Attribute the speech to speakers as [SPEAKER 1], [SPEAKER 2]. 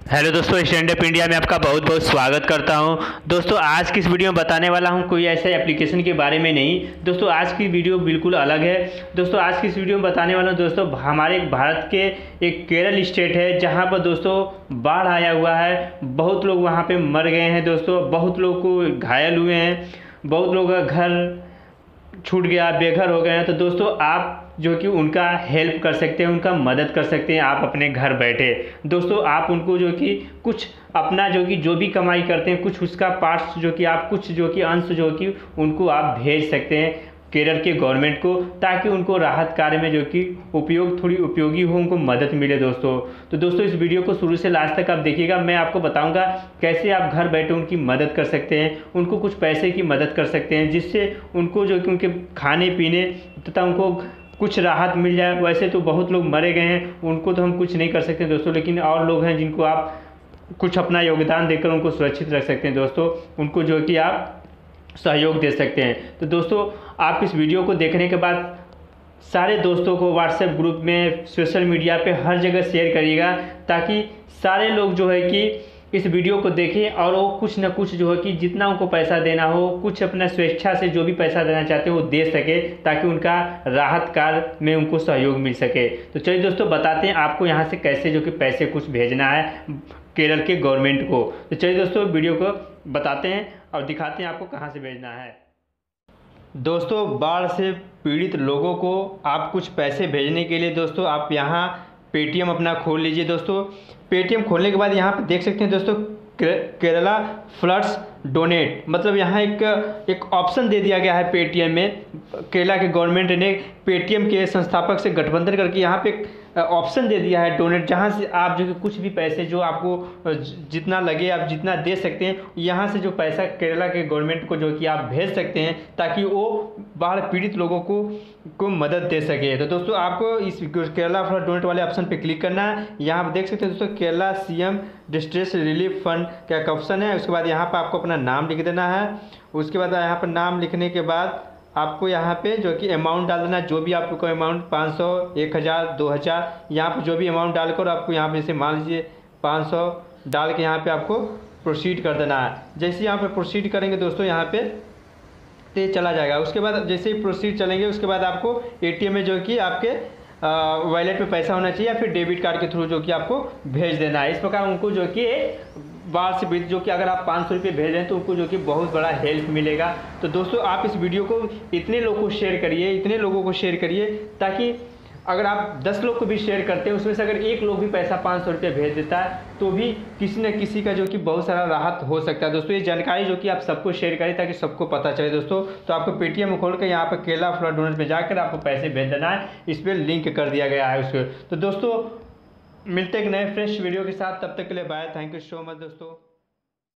[SPEAKER 1] Hello दोस्तों, stand up India में आपका बहुत बहुत स्वागत करता हूं। दोस्तों आज की इस वीडियो में बताने वाला हूं कोई ऐसे एप्लीकेशन के बारे में नहीं। दोस्तों आज की वीडियो बिल्कुल अलग है। दोस्तों आज की इस वीडियो में बताने वाला हूं दोस्तों हमारे भारत के एक केरल स्टेट है जहां पर दोस्तों बाढ़ आया हुआ है। बहुत लोग वहां पे मर गए हैं दोस्तों, बहुत लोग को घायल हुए हैं, बहुत लोगों का घर छूट गया, बेघर हो गए हैं। तो दोस्तों आप जो कि उनका हेल्प कर सकते हैं, उनका मदद कर सकते हैं आप अपने घर बैठे। दोस्तों आप उनको जो कि कुछ अपना जो भी कमाई करते हैं कुछ उसका पार्ट्स जो कि आप कुछ जो कि अंश जो कि उनको आप भेज सकते हैं केरल के गवर्नमेंट को, ताकि उनको राहत कार्य में जो कि थोड़ी उपयोगी हो, उनको मदद मिले दोस्तों। तो दोस्तों इस वीडियो को शुरू से लास्ट तक आप देखिएगा। मैं आपको बताऊंगा कैसे आप घर बैठे उनकी मदद कर सकते हैं, उनको कुछ पैसे की मदद कर सकते हैं, जिससे उनको जो कि उनके खाने पीने तथा उनको कुछ राहत मिल जाए। वैसे तो बहुत लोग मरे गए हैं, उनको तो हम कुछ नहीं कर सकते दोस्तों, लेकिन और लोग हैं जिनको आप कुछ अपना योगदान देकर उनको सुरक्षित रख सकते हैं दोस्तों, उनको जो कि आप सहयोग दे सकते हैं। तो दोस्तों आप इस वीडियो को देखने के बाद सारे दोस्तों को व्हाट्सएप ग्रुप में, सोशल मीडिया पे हर जगह शेयर करिएगा, ताकि सारे लोग जो है कि इस वीडियो को देखें और वो कुछ ना कुछ जो है कि जितना उनको पैसा देना हो, कुछ अपना स्वेच्छा से जो भी पैसा देना चाहते हैं वो दे सके, ताकि उनका राहत कार्य में उनको सहयोग मिल सके। तो चलिए दोस्तों बताते हैं आपको यहाँ से कैसे जो कि पैसे कुछ भेजना है केरल के गवर्नमेंट को। तो चलिए दोस्तों वीडियो को बताते हैं और दिखाते हैं आपको कहाँ से भेजना है। दोस्तों बाढ़ से पीड़ित लोगों को आप कुछ पैसे भेजने के लिए दोस्तों आप यहाँ पेटीएम अपना खोल लीजिए। दोस्तों पेटीएम खोलने के बाद यहाँ पे देख सकते हैं दोस्तों केरला फ्लड्स डोनेट, मतलब यहाँ एक ऑप्शन दे दिया गया है पेटीएम में। केरला के गवर्नमेंट ने पेटीएम के संस्थापक से गठबंधन करके यहाँ पे ऑप्शन दे दिया है डोनेट, जहाँ से आप जो कि कुछ भी पैसे जो आपको जितना लगे आप जितना दे सकते हैं, यहाँ से जो पैसा केरला के गवर्नमेंट को जो कि आप भेज सकते हैं, ताकि वो बाढ़ पीड़ित लोगों को मदद दे सके। तो दोस्तों आपको इस केरला फ्लड डोनेट वाले ऑप्शन पे क्लिक करना है। यहाँ पर देख सकते हैं दोस्तों Kerala CM distress relief fund का एक ऑप्शन है। उसके बाद यहाँ पर आपको अपना नाम लिख देना है। उसके बाद यहाँ पर नाम लिखने के बाद आपको यहाँ पे जो कि अमाउंट डाल देना, जो भी आपको अमाउंट 500, 1000, 2000, यहाँ पर जो भी अमाउंट डालकर आपको यहाँ पे जैसे मान लीजिए 500 डाल के यहाँ पे आपको प्रोसीड कर देना है। जैसे यहाँ पे प्रोसीड करेंगे दोस्तों यहाँ पे तो चला जाएगा। उसके बाद जैसे ही प्रोसीड चलेंगे उसके बाद आपको एटीएम में जो कि आपके वॉलेट में पैसा होना चाहिए या फिर डेबिट कार्ड के थ्रू जो कि आपको भेज देना है। इस प्रकार उनको जो कि बाढ़ से पीड़ित जो कि अगर आप 500 रुपये भेज रहे हैं तो उनको जो कि बहुत बड़ा हेल्प मिलेगा। तो दोस्तों आप इस वीडियो को इतने लोगों को शेयर करिए, इतने लोगों को शेयर करिए, ताकि अगर आप 10 लोग को भी शेयर करते हैं उसमें से अगर एक लोग भी पैसा 500 रुपये भेज देता है तो भी किसी न किसी का जो कि बहुत सारा राहत हो सकता है। दोस्तों ये जानकारी जो कि आप सबको शेयर करें ताकि सबको पता चले दोस्तों। तो आपको पेटीएम खोल कर यहाँ पर केरला फ्लड डोनेट में जाकर आपको पैसे भेज देना है, इस पर लिंक कर दिया गया है उसको। तो दोस्तों मिलते हैं एक नए फ्रेश वीडियो के साथ, तब तक के लिए bye. Thank you so much दोस्तों।